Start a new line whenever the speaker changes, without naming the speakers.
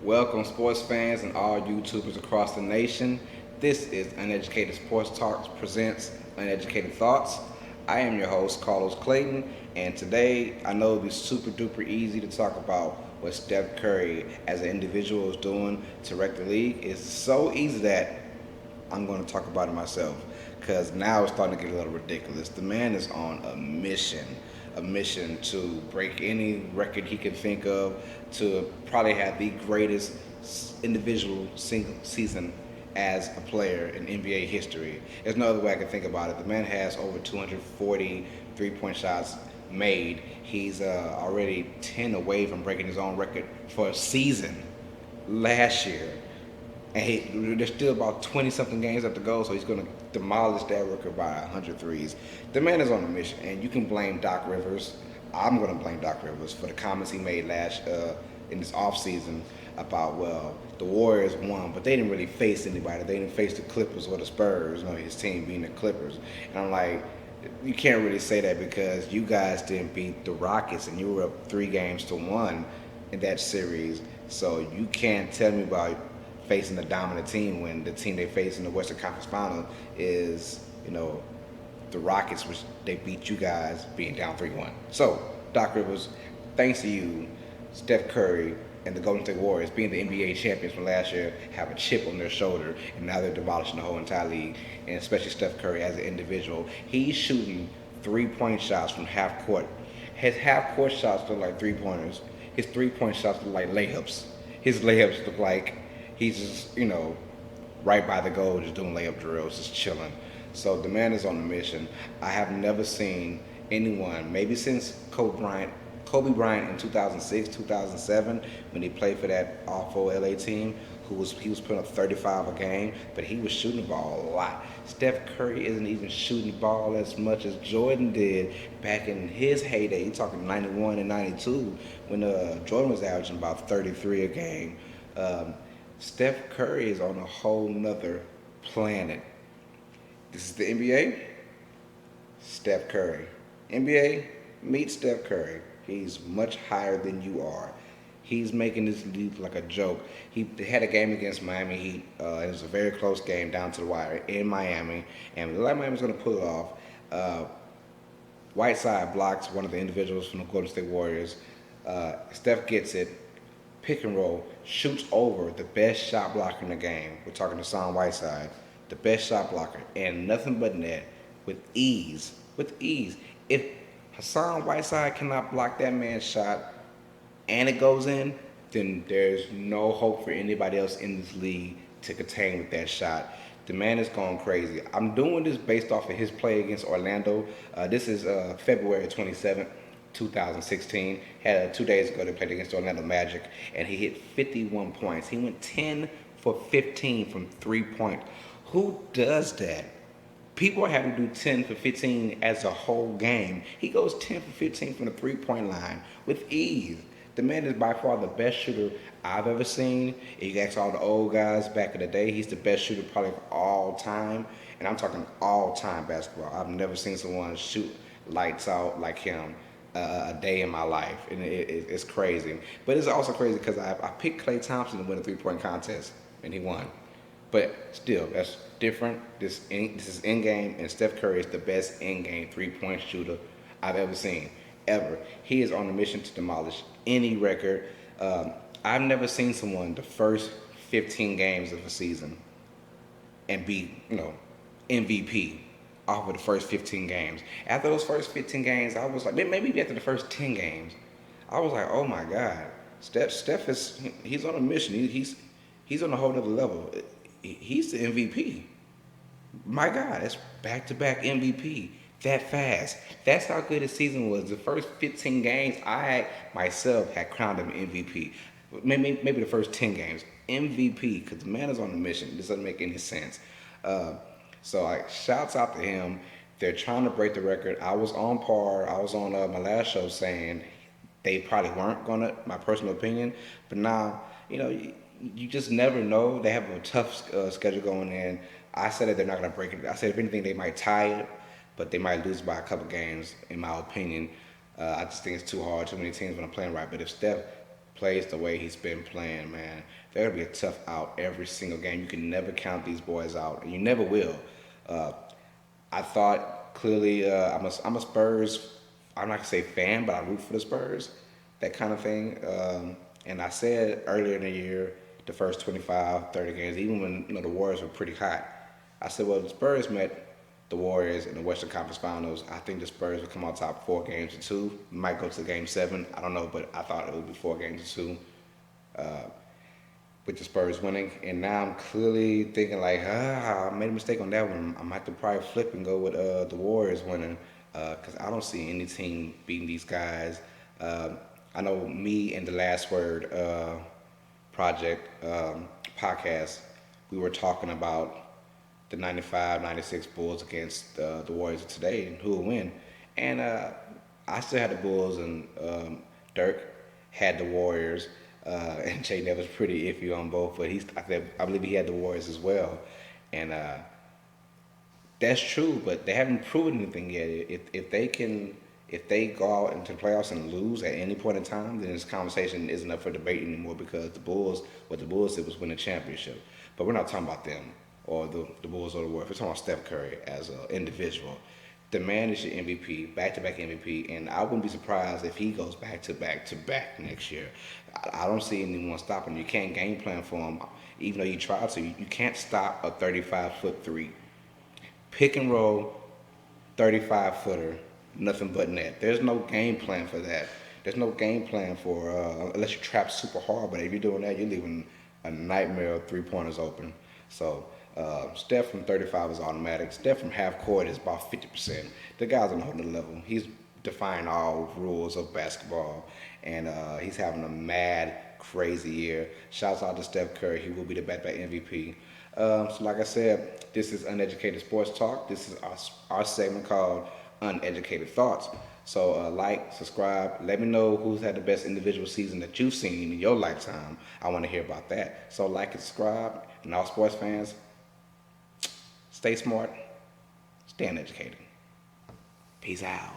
Welcome, sports fans and all YouTubers across the nation. This is Uneducated Sports Talk presents Uneducated Thoughts. I am your host, Carlos Clayton, and today I know it'll be super duper easy to talk about what Steph Curry as an individual is doing to wreck the league. It's so easy that I'm going to talk about it myself because now it's starting to get a little ridiculous. The man is on a mission to break any record he can think of, to probably have the greatest individual single season as a player in NBA history. There's no other way I can think about it. The man has over 240 three-point shots made. He's already 10 away from breaking his own record for a season last year. There's still about 20 something games left to go, so he's going to demolish that record by 100 threes. The man is on a mission, and you can blame Doc Rivers. I'm going to blame Doc Rivers for the comments he made last in this offseason about, well, the Warriors won, but they didn't really face anybody. They didn't face the Clippers or the Spurs, his team being the Clippers. And I'm like, you can't really say that because you guys didn't beat the Rockets, and you were up 3-1 in that series. So you can't tell me about facing a dominant team when the team they face in the Western Conference Final is, the Rockets, which they beat you guys being down 3-1. So, Doc Rivers, thanks to you, Steph Curry, and the Golden State Warriors, being the NBA champions from last year, have a chip on their shoulder, and now they're demolishing the whole entire league, and especially Steph Curry as an individual. He's shooting three-point shots from half court. His half-court shots look like three-pointers. His three-point shots look like layups. His layups look like he's just, right by the goal, just doing layup drills, just chilling. So the man is on a mission. I have never seen anyone, maybe since Kobe Bryant in 2006, 2007, when he played for that awful LA team, he was putting up 35 a game, but he was shooting the ball a lot. Steph Curry isn't even shooting the ball as much as Jordan did back in his heyday. You're talking 91 and 92, when Jordan was averaging about 33 a game. Steph Curry is on a whole nother planet. This is the NBA. Steph Curry. NBA, meet Steph Curry. He's much higher than you are. He's making this league like a joke. He had a game against Miami Heat. It was a very close game down to the wire in Miami, and like Miami's going to pull it off. Whiteside blocks one of the individuals from the Golden State Warriors. Steph gets it, pick and roll, shoots over the best shot blocker in the game. We're talking to Hassan Whiteside, the best shot blocker, and nothing but net with ease. With ease. If Hassan Whiteside cannot block that man's shot and it goes in, then there's no hope for anybody else in this league to contain with that shot. The man is going crazy. I'm doing this based off of his play against Orlando. This is February 27th. 2016. 2 days ago they played against Orlando Magic, and he hit 51 points. He went 10 for 15 from 3-point. Who does that? People are having to do 10 for 15 as a whole game. He goes 10 for 15 from the 3-point line with ease. The man is by far the best shooter I've ever seen. If you ask all the old guys back in the day, he's the best shooter probably of all time. And I'm talking all time basketball. I've never seen someone shoot lights out like him a day in my life, and it's crazy. But it's also crazy because I picked Klay Thompson to win a three-point contest, and he won. But still, that's different. This is in-game, and Steph Curry is the best in-game three-point shooter I've ever seen, ever. He is on a mission to demolish any record. I've never seen someone the first 15 games of a season and be, MVP off of the first 15 games. After those first 15 games, I was like, maybe after the first 10 games, I was like, oh my God, Steph he's on a mission. He's on a whole other level. He's the MVP. My God, that's back-to-back MVP that fast. That's how good his season was. The first 15 games, I myself had crowned him MVP. Maybe the first 10 games, MVP, because the man is on a mission. This doesn't make any sense. So shouts out to him. They're trying to break the record. I was on par. I was on my last show saying they probably weren't gonna. My personal opinion, but now you just never know. They have a tough schedule going in. I said that they're not gonna break it. I said if anything they might tie it, but they might lose by a couple games. In my opinion, I just think it's too hard. Too many teams when I'm playing right. But if Steph plays the way he's been playing, man, they're gonna be a tough out every single game. You can never count these boys out, and you never will. Uh, I thought clearly I'm a Spurs. I'm not gonna say fan, but I root for the Spurs, that kind of thing. And I said earlier in the year, the first 25, 30 games, even when the Warriors were pretty hot, I said, well, the Spurs met the Warriors in the Western Conference Finals. I think the Spurs would come out top 4 games to 2. Might go to game 7. I don't know, but I thought it would be 4 games to 2. Uh, with the Spurs winning, and now I'm clearly thinking like, I made a mistake on that one. I might have to probably flip and go with the Warriors winning, because I don't see any team beating these guys. Uh, I know me and the Last Word project podcast, we were talking about the 95, 96 Bulls against the Warriors today and who will win. And I still had the Bulls, and Dirk had the Warriors. And Jay Neville's pretty iffy on both, but I believe he had the Warriors as well. And that's true, but they haven't proven anything yet. If they go out into the playoffs and lose at any point in time, then this conversation isn't up for debate anymore, because what the Bulls did was win a championship. But we're not talking about them or the Bulls or the Warriors. We're talking about Steph Curry as an individual. The man is your MVP, back-to-back MVP, and I wouldn't be surprised if he goes back-to-back next year. I don't see anyone stopping him. You can't game plan for him, even though you try to. You can't stop a 35-foot three. Pick and roll, 35-footer, nothing but net. There's no game plan for that. There's no game plan for, unless you trap super hard, but if you're doing that, you're leaving a nightmare of three-pointers open. So Steph from 35 is automatic. Steph from half court is about 50%. The guy's on a whole nother level. He's defying all rules of basketball, and he's having a mad, crazy year. Shouts out to Steph Curry. He will be the back-to-back MVP. So like I said, this is Uneducated Sports Talk. This is our segment called Uneducated Thoughts. So like, subscribe, let me know who's had the best individual season that you've seen in your lifetime. I want to hear about that. So like and subscribe, and all sports fans, stay smart, stay uneducated. Peace out.